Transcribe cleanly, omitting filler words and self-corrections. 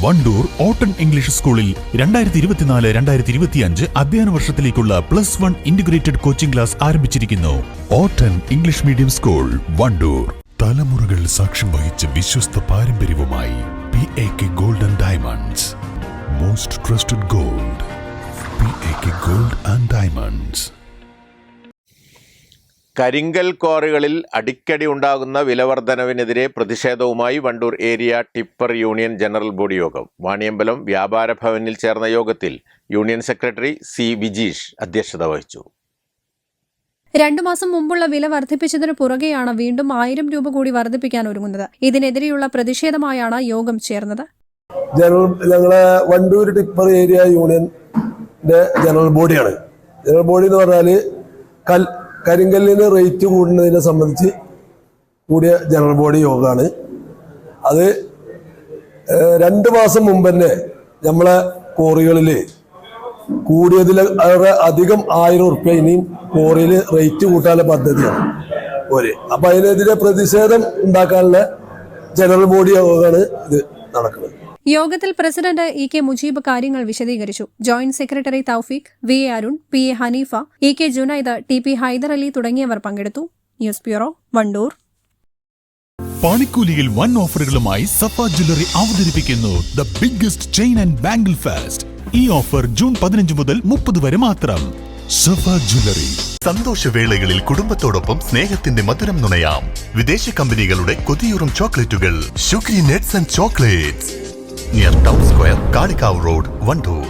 Wandoor ഓട്ടൺ English സ്കൂളിൽ 2024-2025 അധ്യയന വർഷത്തിലേക്കുള്ള +1 integrated coaching class ആരംഭിച്ചിരിക്കുന്നു. ഓട്ടൺ ഇംഗ്ലീഷ് മീഡിയം സ്കൂൾ, വണ്ടൂർ. തലമുറകൾ സാക്ഷ്യം വഹിച്ച വിശ്വസ്ത പാരമ്പര്യവുമായി PAK gold and diamonds. Most trusted gold, PAK gold and diamonds. കരിങ്കൽ ക്വാറികളിൽ അടിക്കടി ഉണ്ടാകുന്ന വിലവർധനവിനെതിരെ പ്രതിഷേധവുമായി Wandoor area tipper union general body യോഗം. വാണിയമ്പലം വ്യാപാര ഭവനിൽ ചേർന്ന യോഗത്തിൽ യൂണിയൻ സെക്രട്ടറി C. വിജീഷ് അധ്യക്ഷത വഹിച്ചു. 2 മാസം മുമ്പുള്ള വില വർദ്ധിപ്പിച്ചതിനു പുറകെയാണ് വീണ്ടും 1000 രൂപ കൂടി വർദ്ധിപ്പിക്കാൻ ഒരുങ്ങുന്നത്. ഇതിനെതിരെയുള്ള പ്രതിഷേധമായാണ് യോഗം ചേർന്നത്. ഞങ്ങളെ വണ്ടൂർ ടിപ്പർ ഏരിയ യൂണിയന്റെ ജനറൽ ബോഡിയാണ്. ജനറൽ ബോഡി എന്ന് പറഞ്ഞാൽ കരിങ്കല്ലിന് റേറ്റ് കൂടുന്നതിനെ സംബന്ധിച്ച് കൂടിയ ജനറൽ ബോഡി യോഗമാണ്. അത് 2 മാസം മുമ്പ് തന്നെ നമ്മളെ കോറികളിൽ കൂടിയതിലേറെ അധികം 1000 റുപ്യ ഇനിയും കോറിയിൽ റേറ്റ് കൂട്ടാനുള്ള പദ്ധതിയാണ്. അപ്പൊ അതിനെതിരെ പ്രതിഷേധം ഉണ്ടാക്കാനുള്ള ജനറൽ ബോഡി യോഗമാണ് ഇത് നടക്കുന്നത്. യോഗത്തിൽ പ്രസിഡന്റ് EK മുജീബ് കാര്യങ്ങൾ വിശദീകരിച്ചു. Joint secretary Thoufeeq, VA Arun, PA Haneefa, EK Junaid, TP Haider Ali തുടങ്ങിയവർ പങ്കെടുത്തു. News bureau, Wandoor. പണിക്കൂലിയിൽ വൻ ഓഫറുകളുമായി സഫ ജ്വല്ലറി അവതരിപ്പിക്കുന്നു the biggest chain and bangle fest. ഈ ഓഫർ ജൂൺ 15 മുതൽ 30 വരെ മാത്രം. സഫ ജ്വല്ലറി. സന്തോഷവേളകളിൽ കുടുംബത്തോടൊപ്പം സ്നേഹത്തിന്റെ മധുരം നുണയാം. വിദേശ കമ്പനികളുടെ കൊതിയൂറും ചോക്ലേറ്റുകൾ. Sugary nuts and chocolates. Near town square, Kalikavu road, Wandoor.